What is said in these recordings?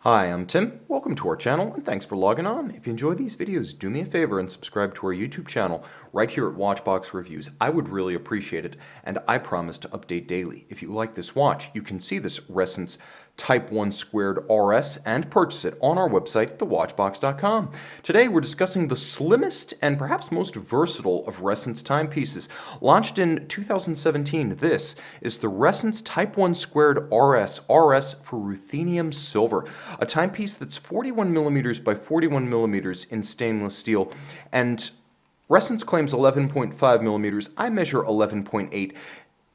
Hi, I'm Tim. Welcome to our channel and thanks for logging on. If you enjoy these videos, do me a favor and subscribe to our YouTube channel right here at Watchbox Reviews. I would really appreciate it, and I promise to update daily. If you like this watch, you can see this Ressence Type 1 Squared RS and purchase it on our website, thewatchbox.com. Today we're discussing the slimmest and perhaps most versatile of Ressence timepieces. Launched in 2017, this is the Ressence Type 1 Squared RS for Ruthenium silver, a timepiece that's 41 millimeters by 41 millimeters in stainless steel, and Ressence claims 11.5 millimeters. I measure 11.8.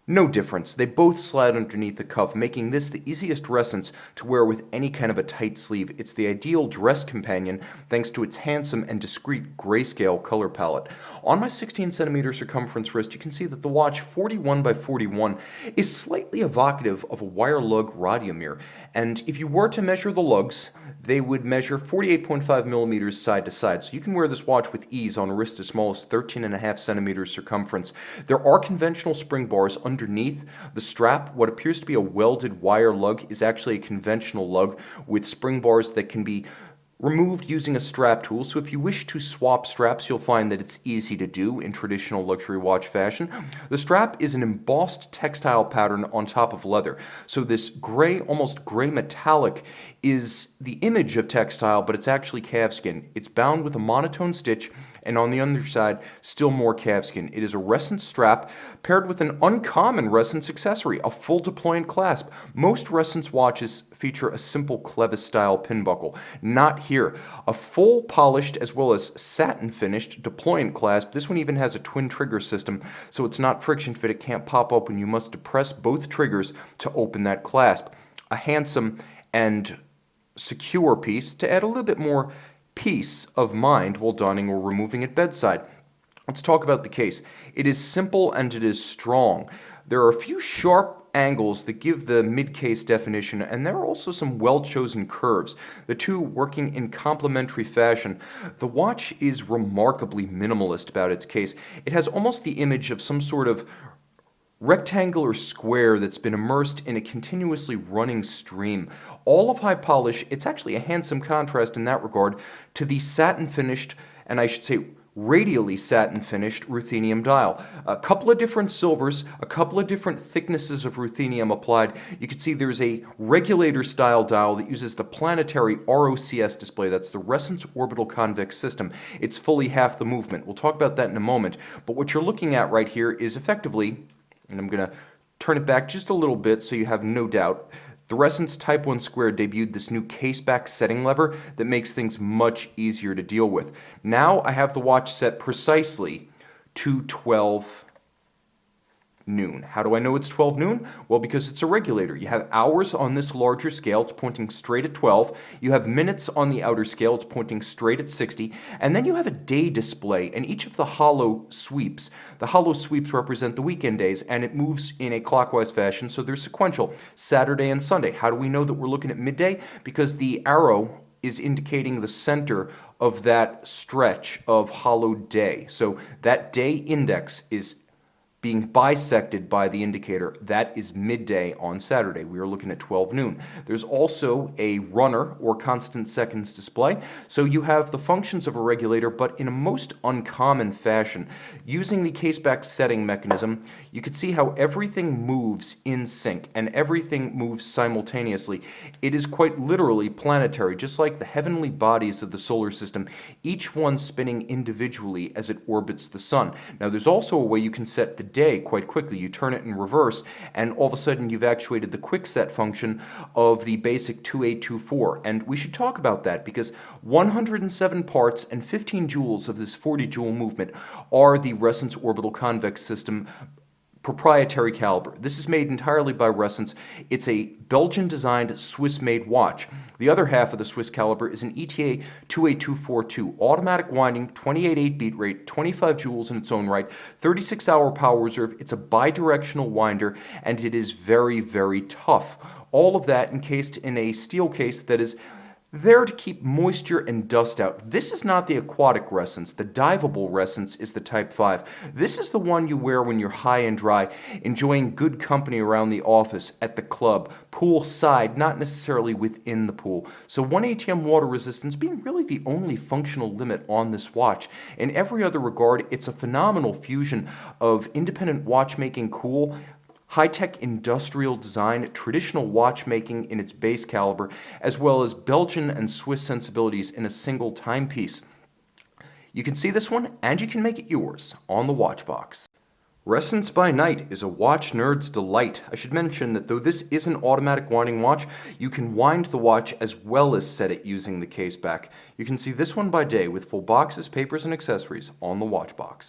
No difference. They both slide underneath the cuff, making this the easiest Ressence to wear with any kind of a tight sleeve. It's the ideal dress companion thanks to its handsome and discreet grayscale color palette. On my 16 centimeter circumference wrist, you can see that the watch 41 by 41 is slightly evocative of a wire lug radiomere. And if you were to measure the lugs, they would measure 48.5 millimeters side to side. So you can wear this watch with ease on a wrist as small as 13.5 centimeters circumference. There are conventional spring bars underneath the strap. What appears to be a welded wire lug is actually a conventional lug with spring bars that can be removed using a strap tool. So if you wish to swap straps, you'll find that it's easy to do in traditional luxury watch fashion. The strap is an embossed textile pattern on top of leather. So this gray, almost gray metallic is the image of textile, but it's actually calfskin. It's bound with a monotone stitch, and on the underside, still more calfskin. It is a Ressence strap paired with an uncommon Ressence accessory, a full deployant clasp. Most Ressence watches feature a simple clevis-style pin buckle. Not here. A full polished as well as satin finished deployant clasp. This one even has a twin trigger system, so it's not friction fit. It can't pop open. You must depress both triggers to open that clasp. A handsome and secure piece to add a little bit more peace of mind while donning or removing at bedside. Let's talk about the case. It is simple and it is strong. There are a few sharp angles that give the mid-case definition, and there are also some well-chosen curves, the two working in complementary fashion. The watch is remarkably minimalist about its case. It has almost the image of some sort of rectangular square that's been immersed in a continuously running stream. All of high polish, it's actually a handsome contrast in that regard to the satin finished, and I should say radially satin finished Ruthenium dial. A couple of different silvers, a couple of different thicknesses of Ruthenium applied. You can see there's a regulator style dial that uses the planetary ROCS display. That's the Ressence Orbital Convex System. It's fully half the movement. We'll talk about that in a moment. But what you're looking at right here is effectively, and I'm going to turn it back just a little bit so you have no doubt, the Ressence Type 1 Squared debuted this new case-back setting lever that makes things much easier to deal with. Now I have the watch set precisely to 12 noon. How do I know it's 12 noon? Well, because it's a regulator. You have hours on this larger scale, it's pointing straight at 12. You have minutes on the outer scale, it's pointing straight at 60. And then you have a day display, and each of the hollow sweeps represent the weekend days, and it moves in a clockwise fashion, so they're sequential, Saturday and Sunday. How do we know that we're looking at midday? Because the arrow is indicating the center of that stretch of hollowed day. So that day index is being bisected by the indicator. That is midday on Saturday. We are looking at 12 noon. There's also a runner or constant seconds display. So you have the functions of a regulator, but in a most uncommon fashion. Using the case-back setting mechanism, you can see how everything moves in sync and everything moves simultaneously. It is quite literally planetary, just like the heavenly bodies of the solar system, each one spinning individually as it orbits the sun. Now there's also a way you can set the day quite quickly. You turn it in reverse, and all of a sudden you've actuated the quick set function of the basic 2824. And we should talk about that because 107 parts and 15 joules of this 40 joule movement are the Ressence Orbital Convex System proprietary caliber. This is made entirely by Ressence. It's a Belgian-designed, Swiss-made watch. The other half of the Swiss caliber is an ETA 28242, automatic winding, 28.8 beat rate, 25 joules in its own right, 36-hour power reserve. It's a bidirectional winder, and it is very, very tough. All of that encased in a steel case that is there to keep moisture and dust out. This is not the aquatic Ressence. The diveable Ressence is the Type 5. This is the one you wear when you're high and dry, enjoying good company around the office, at the club, poolside, not necessarily within the pool. So 1 ATM water resistance being really the only functional limit on this watch. In every other regard, it's a phenomenal fusion of independent watchmaking cool, high-tech industrial design, traditional watchmaking in its base caliber, as well as Belgian and Swiss sensibilities in a single timepiece. You can see this one, and you can make it yours on the Watchbox. Ressence by Night is a watch nerd's delight. I should mention that though this is an automatic winding watch, you can wind the watch as well as set it using the case back. You can see this one by day with full boxes, papers, and accessories on the Watchbox.